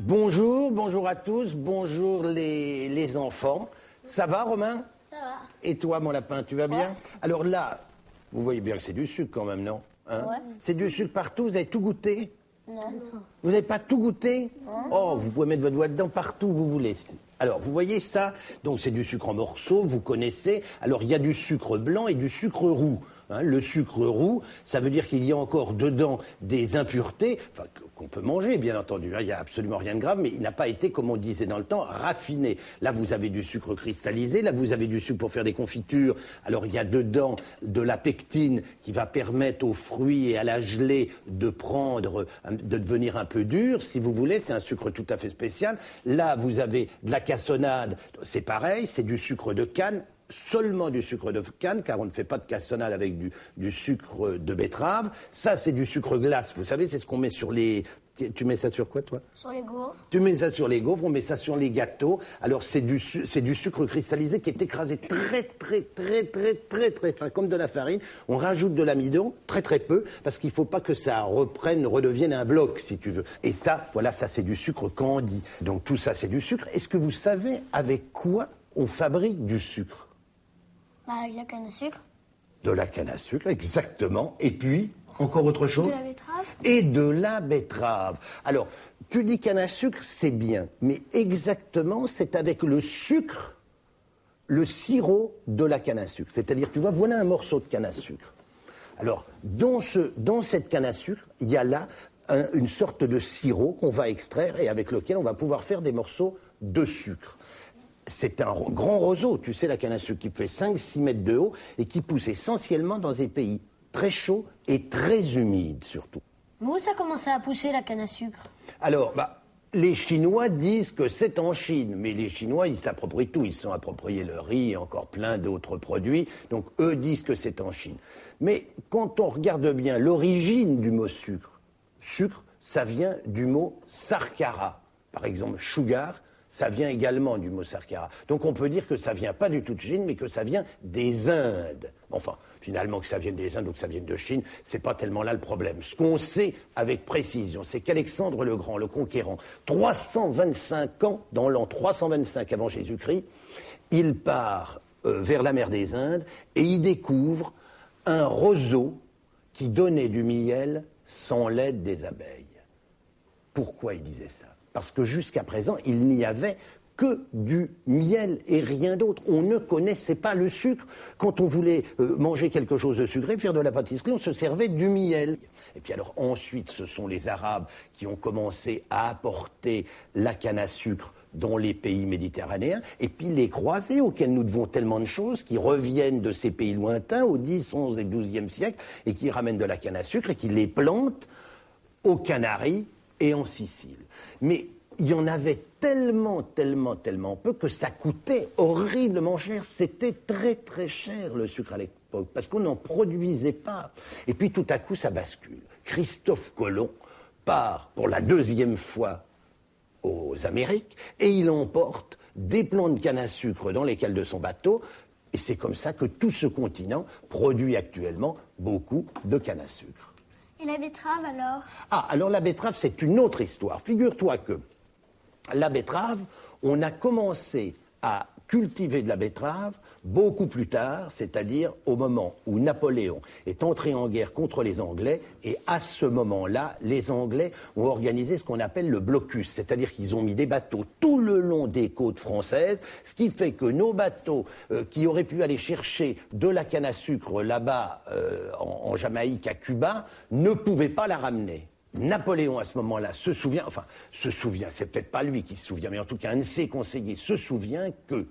Bonjour, bonjour à tous, bonjour les enfants. Ça va, Romain? Ça va. Et toi, mon lapin, tu vas bien? Ouais. Alors là, vous voyez bien que c'est du sucre quand même, non? Hein? Ouais. C'est du sucre partout, vous avez tout goûté? Non. Vous n'avez pas tout goûté? Oh, vous pouvez mettre votre doigt dedans partout où vous voulez. Alors, vous voyez ça? Donc, c'est du sucre en morceaux, vous connaissez. Alors, il y a du sucre blanc et du sucre roux. Hein, le sucre roux, ça veut dire qu'il y a encore dedans des impuretés, enfin, qu'on peut manger, bien entendu. Hein, il n'y a absolument rien de grave, mais il n'a pas été, comme on disait dans le temps, raffiné. Là, vous avez du sucre cristallisé. Là, vous avez du sucre pour faire des confitures. Alors, il y a dedans de la pectine qui va permettre aux fruits et à la gelée de de devenir un peu dur, si vous voulez. C'est un sucre tout à fait spécial. Là, vous avez de la cassonade. C'est pareil, c'est du sucre de canne. Seulement du sucre de canne, car on ne fait pas de cassonade avec du sucre de betterave. Ça, c'est du sucre glace. Vous savez, c'est ce qu'on met sur les... Tu mets ça sur quoi, toi? Sur les gaufres. Tu mets ça sur les gaufres, on met ça sur les gâteaux. Alors, c'est du sucre cristallisé qui est écrasé très fin, comme de la farine. On rajoute de l'amidon, très peu, parce qu'il ne faut pas que ça redevienne un bloc, si tu veux. Et ça, voilà, ça, c'est du sucre candi. Donc, tout ça, c'est du sucre. Est-ce que vous savez avec quoi on fabrique du sucre? Bah, avec la canne à sucre. De la canne à sucre, exactement. Et puis, encore autre chose? De la betterave. Et de la betterave. Alors, tu dis canne à sucre, c'est bien. Mais exactement, c'est avec le sucre, le sirop de la canne à sucre. C'est-à-dire, tu vois, voilà un morceau de canne à sucre. Alors, dans cette canne à sucre, il y a là une sorte de sirop qu'on va extraire et avec lequel on va pouvoir faire des morceaux de sucre. C'est un grand roseau, tu sais, la canne à sucre, qui fait 5-6 mètres de haut et qui pousse essentiellement dans des pays très chauds et très humides, surtout. Mais où ça commençait à pousser, la canne à sucre? Alors, les Chinois disent que c'est en Chine, mais les Chinois, ils s'approprient tout. Ils se sont appropriés le riz et encore plein d'autres produits. Donc, eux disent que c'est en Chine. Mais quand on regarde bien l'origine du mot sucre, ça vient du mot sarkara. Par exemple, sugar, ça vient également du mot sarkara. Donc on peut dire que ça vient pas du tout de Chine, mais que ça vient des Indes. Enfin, finalement, que ça vienne des Indes ou que ça vienne de Chine, c'est pas tellement là le problème. Ce qu'on sait avec précision, c'est qu'Alexandre le Grand, le Conquérant, 325 ans, dans l'an 325 avant Jésus-Christ, il part vers la mer des Indes et il découvre un roseau qui donnait du miel sans l'aide des abeilles. Pourquoi il disait ça? Parce que jusqu'à présent, il n'y avait que du miel et rien d'autre. On ne connaissait pas le sucre. Quand on voulait manger quelque chose de sucré, faire de la pâtisserie, on se servait du miel. Et puis alors ensuite, ce sont les Arabes qui ont commencé à apporter la canne à sucre dans les pays méditerranéens, et puis les croisés auxquels nous devons tellement de choses, qui reviennent de ces pays lointains au X, XI et XIIe siècle, et qui ramènent de la canne à sucre et qui les plantent aux Canaries et en Sicile. Mais il y en avait tellement peu que ça coûtait horriblement cher. C'était très cher le sucre à l'époque, parce qu'on n'en produisait pas. Et puis tout à coup, ça bascule. Christophe Colomb part pour la 2e fois aux Amériques et il emporte des plants de canne à sucre dans les cales de son bateau. Et c'est comme ça que tout ce continent produit actuellement beaucoup de canne à sucre. Et la betterave, alors? Ah, alors la betterave, c'est une autre histoire. Figure-toi que la betterave, on a commencé à cultiver de la betterave beaucoup plus tard, c'est-à-dire au moment où Napoléon est entré en guerre contre les Anglais, et à ce moment-là, les Anglais ont organisé ce qu'on appelle le blocus, c'est-à-dire qu'ils ont mis des bateaux tout le long des côtes françaises, ce qui fait que nos bateaux qui auraient pu aller chercher de la canne à sucre là-bas en Jamaïque, à Cuba, ne pouvaient pas la ramener. Napoléon, à ce moment-là, se souvient, c'est peut-être pas lui qui se souvient, mais en tout cas, un de ses conseillers se souvient que,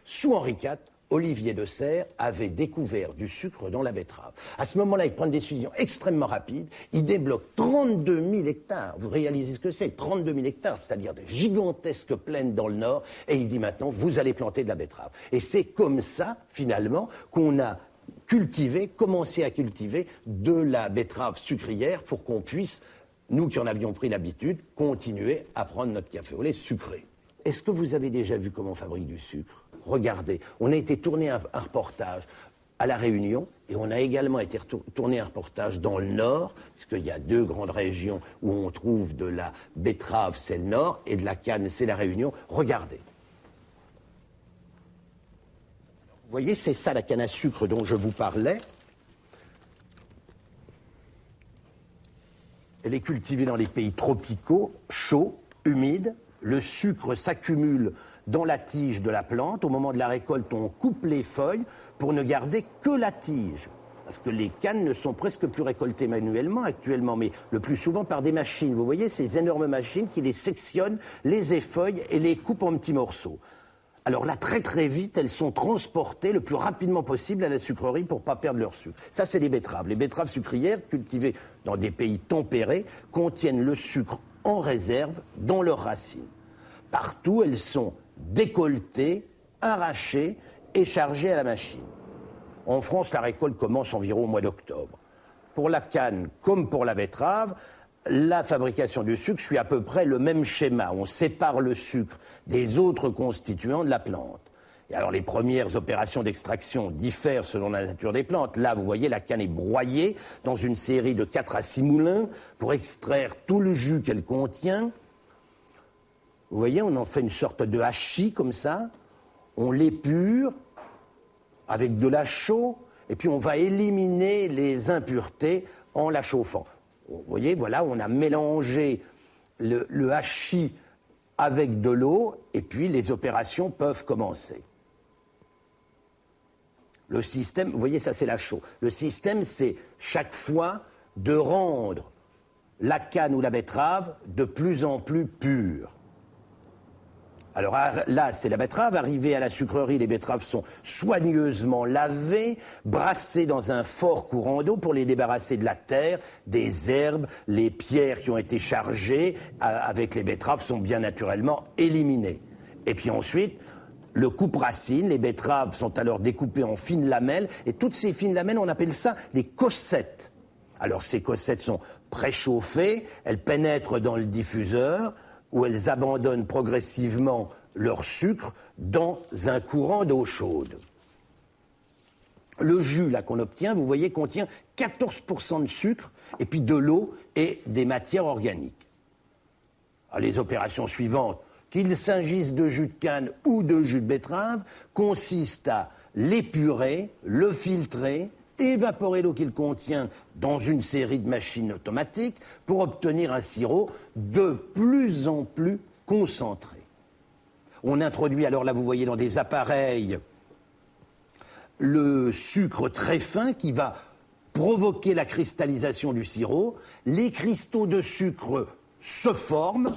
sous Henri IV, Olivier de Serres avait découvert du sucre dans la betterave. À ce moment-là, il prend une décision extrêmement rapide, il débloque 32 000 hectares. Vous réalisez ce que c'est? 32 000 hectares, c'est-à-dire de gigantesques plaines dans le nord, et il dit maintenant, vous allez planter de la betterave. Et c'est comme ça, finalement, qu'on a commencé à cultiver de la betterave sucrière pour qu'on puisse, nous qui en avions pris l'habitude, continuer à prendre notre café au lait sucré. Est-ce que vous avez déjà vu comment on fabrique du sucre? Regardez, on a été tourner un reportage à La Réunion, et on a également été tourner un reportage dans le Nord, puisqu'il y a 2 grandes régions où on trouve de la betterave, c'est le Nord, et de la canne, c'est La Réunion. Regardez. Vous voyez, c'est ça la canne à sucre dont je vous parlais. Elle est cultivée dans les pays tropicaux, chauds, humides. Le sucre s'accumule dans la tige de la plante. Au moment de la récolte, on coupe les feuilles pour ne garder que la tige. Parce que les cannes ne sont presque plus récoltées manuellement actuellement, mais le plus souvent par des machines. Vous voyez ces énormes machines qui les sectionnent, les effeuillent et les coupent en petits morceaux. Alors là, très très vite, elles sont transportées le plus rapidement possible à la sucrerie pour ne pas perdre leur sucre. Ça, c'est les betteraves. Les betteraves sucrières, cultivées dans des pays tempérés, contiennent le sucre en réserve dans leurs racines. Partout, elles sont décolletées, arrachées et chargées à la machine. En France, la récolte commence environ au mois d'octobre. Pour la canne comme pour la betterave, la fabrication du sucre suit à peu près le même schéma. On sépare le sucre des autres constituants de la plante. Et alors les premières opérations d'extraction diffèrent selon la nature des plantes. Là, vous voyez, la canne est broyée dans une série de 4 à 6 moulins pour extraire tout le jus qu'elle contient. Vous voyez, on en fait une sorte de hachis comme ça. On l'épure avec de la chaux et puis on va éliminer les impuretés en la chauffant. Vous voyez, voilà, on a mélangé le hachis avec de l'eau et puis les opérations peuvent commencer. Le système, vous voyez, ça c'est la chaux. Le système, c'est chaque fois de rendre la canne ou la betterave de plus en plus pure. Alors là, c'est la betterave. Arrivée à la sucrerie, les betteraves sont soigneusement lavées, brassées dans un fort courant d'eau pour les débarrasser de la terre, des herbes, les pierres qui ont été chargées avec les betteraves sont bien naturellement éliminées. Et puis ensuite, le coupe-racine, les betteraves sont alors découpées en fines lamelles, et toutes ces fines lamelles, on appelle ça des cossettes. Alors ces cossettes sont préchauffées, elles pénètrent dans le diffuseur, où elles abandonnent progressivement leur sucre dans un courant d'eau chaude. Le jus là qu'on obtient, vous voyez, contient 14% de sucre, et puis de l'eau et des matières organiques. Alors, les opérations suivantes, qu'il s'agisse de jus de canne ou de jus de betterave, consistent à l'épurer, le filtrer, évaporer l'eau qu'il contient dans une série de machines automatiques pour obtenir un sirop de plus en plus concentré. On introduit alors, là vous voyez dans des appareils, le sucre très fin qui va provoquer la cristallisation du sirop. Les cristaux de sucre se forment.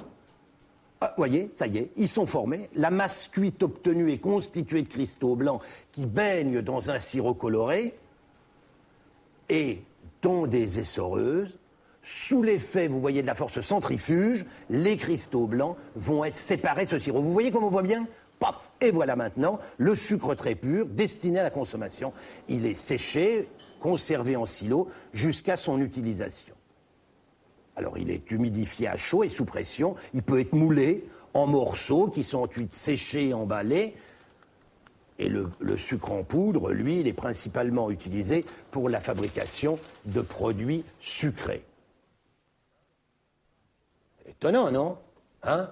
Vous voyez, ça y est, ils sont formés. La masse cuite obtenue est constituée de cristaux blancs qui baignent dans un sirop coloré. Et dans des essoreuses, sous l'effet, vous voyez, de la force centrifuge, les cristaux blancs vont être séparés de ce sirop. Vous voyez comme on voit bien ? Paf ! Et voilà maintenant le sucre très pur destiné à la consommation. Il est séché, conservé en silo jusqu'à son utilisation. Alors il est humidifié à chaud et sous pression. Il peut être moulé en morceaux qui sont ensuite séchés et emballés. Et le sucre en poudre, lui, il est principalement utilisé pour la fabrication de produits sucrés. Étonnant, non ? Hein ?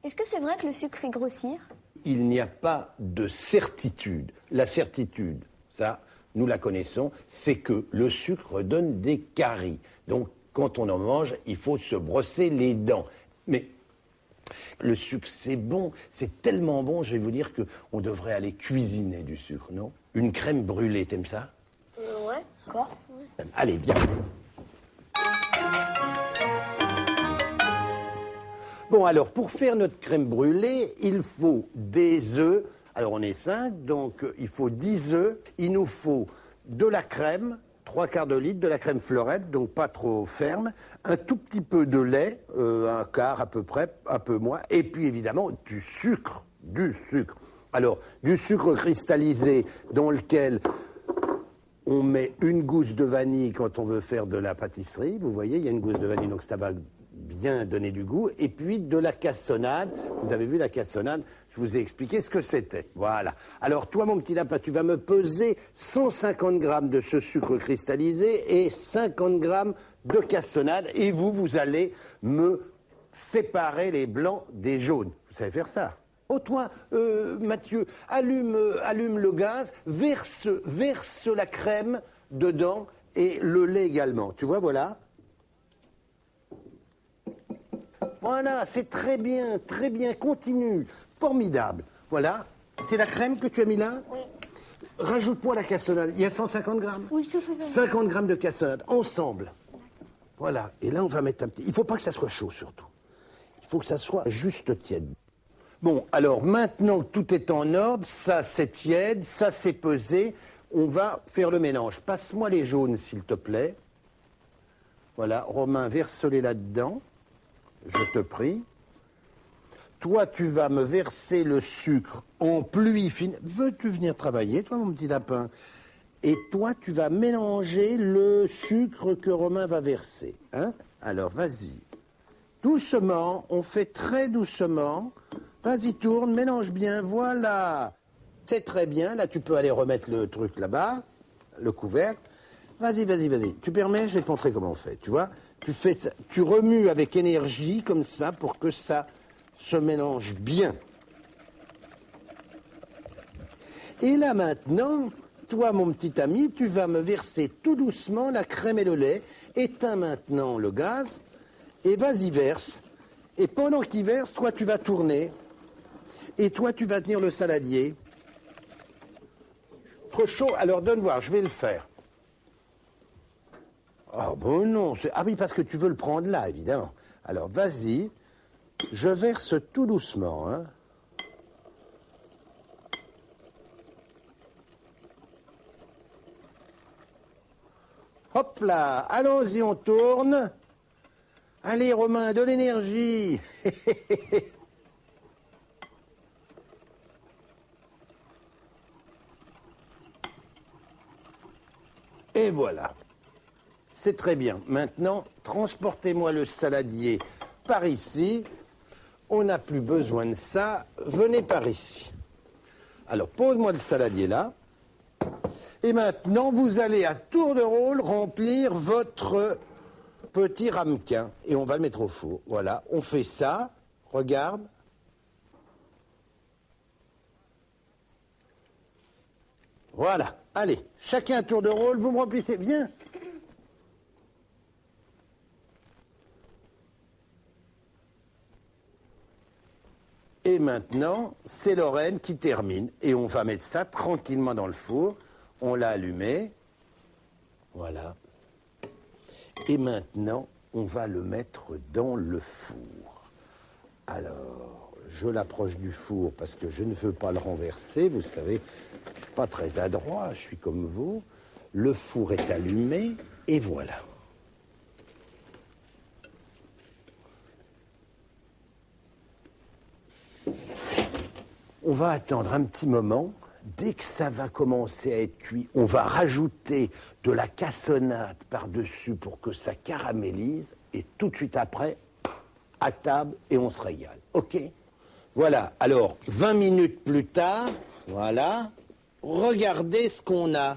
Est-ce que c'est vrai que le sucre fait grossir ? Il n'y a pas de certitude. La certitude, ça, nous la connaissons, c'est que le sucre donne des caries. Donc, quand on en mange, il faut se brosser les dents. Mais le sucre, c'est bon, c'est tellement bon, je vais vous dire qu'on devrait aller cuisiner du sucre, non ? Une crème brûlée, t'aimes ça ? Ouais, quoi ? Allez, viens. Bon, alors, pour faire notre crème brûlée, il faut des œufs. Alors, on est 5, donc il faut 10 œufs. Il nous faut de la crème, 3/4 de litre, de la crème fleurette, donc pas trop ferme, un tout petit peu de lait, un quart à peu près, un peu moins, et puis évidemment du sucre. Alors, du sucre cristallisé dans lequel on met une gousse de vanille quand on veut faire de la pâtisserie. Vous voyez, il y a une gousse de vanille, donc ça va bien donner du goût. Et puis de la cassonade. Vous avez vu la cassonade, je vous ai expliqué ce que c'était. Voilà. Alors toi, mon petit lapin, tu vas me peser 150 grammes de ce sucre cristallisé et 50 grammes de cassonade. Et vous allez me séparer les blancs des jaunes. Vous savez faire ça? Oh toi, Mathieu, allume le gaz, verse la crème dedans et le lait également. Tu vois, voilà. Voilà, c'est très bien, continue, formidable. Voilà, c'est la crème que tu as mis là? Oui. Rajoute-moi la cassonade. Il y a 150 grammes? Oui, 150. 50 grammes de cassonade, ensemble. Voilà, et là on va mettre un petit... Il ne faut pas que ça soit chaud surtout. Il faut que ça soit juste tiède. Bon, alors maintenant que tout est en ordre, ça c'est tiède, ça c'est pesé, on va faire le mélange. Passe-moi les jaunes s'il te plaît. Voilà, Romain, verse-les là-dedans. Je te prie. Toi, tu vas me verser le sucre en pluie fine. Veux-tu venir travailler, toi, mon petit lapin? Et toi, tu vas mélanger le sucre que Romain va verser. Hein? Alors, vas-y. Doucement, on fait très doucement. Vas-y, tourne, mélange bien, voilà. C'est très bien. Là, tu peux aller remettre le truc là-bas, le couvercle. Vas-y. Tu permets, je vais te montrer comment on fait, tu vois. Tu fais ça, tu remues avec énergie comme ça pour que ça se mélange bien. Et là maintenant, toi mon petit ami, tu vas me verser tout doucement la crème et le lait. Éteins maintenant le gaz et vas-y verse. Et pendant qu'il verse, toi tu vas tourner et toi tu vas tenir le saladier. Trop chaud, alors donne voir, je vais le faire. Ah bon non, ah oui parce que tu veux le prendre là évidemment. Alors vas-y, je verse tout doucement. Hein. Hop là, allons-y, on tourne. Allez Romain, de l'énergie. Et voilà. C'est très bien. Maintenant, transportez-moi le saladier par ici. On n'a plus besoin de ça. Venez par ici. Alors, pose-moi le saladier là. Et maintenant, vous allez à tour de rôle remplir votre petit ramequin. Et on va le mettre au four. Voilà, on fait ça. Regarde. Voilà. Allez, chacun à tour de rôle. Vous me remplissez. Viens. Et maintenant, c'est Lorraine qui termine. Et on va mettre ça tranquillement dans le four. On l'a allumé. Voilà. Et maintenant, on va le mettre dans le four. Alors, je l'approche du four parce que je ne veux pas le renverser. Vous savez, je ne suis pas très adroit, je suis comme vous. Le four est allumé et voilà. On va attendre un petit moment. Dès que ça va commencer à être cuit, on va rajouter de la cassonade par-dessus pour que ça caramélise. Et tout de suite après, à table et on se régale. OK? Voilà. Alors, 20 minutes plus tard, voilà. Regardez ce qu'on a.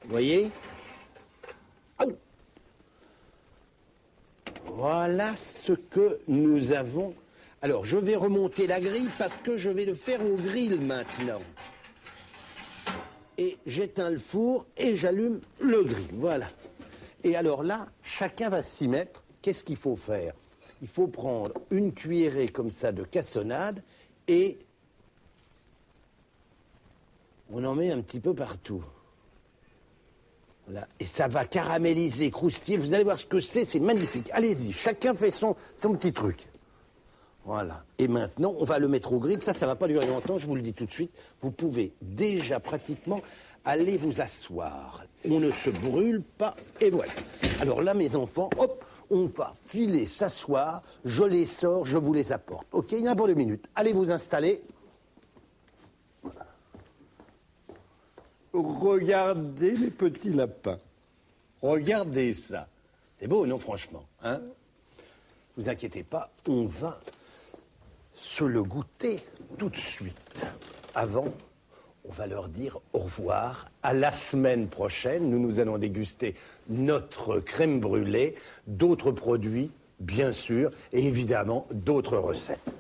Vous voyez? Oh. Voilà ce que nous avons. Alors, je vais remonter la grille parce que je vais le faire au grill maintenant. Et j'éteins le four et j'allume le grill. Voilà. Et alors là, chacun va s'y mettre. Qu'est-ce qu'il faut faire? Il faut prendre une cuillerée comme ça de cassonade et on en met un petit peu partout. Voilà. Et ça va caraméliser, croustiller. Vous allez voir ce que c'est magnifique. Allez-y, chacun fait son petit truc. Voilà. Et maintenant, on va le mettre au grill. Ça ne va pas durer longtemps, je vous le dis tout de suite. Vous pouvez déjà pratiquement aller vous asseoir. On ne se brûle pas. Et voilà. Alors là, mes enfants, hop, on va filer s'asseoir. Je les sors, je vous les apporte. OK, il y en a pour 2 minutes. Allez vous installer. Regardez les petits lapins. Regardez ça. C'est beau, non, franchement, hein? vous inquiétez pas, on va se le goûter tout de suite. Avant, on va leur dire au revoir. À la semaine prochaine, nous allons déguster notre crème brûlée, d'autres produits, bien sûr, et évidemment d'autres recettes.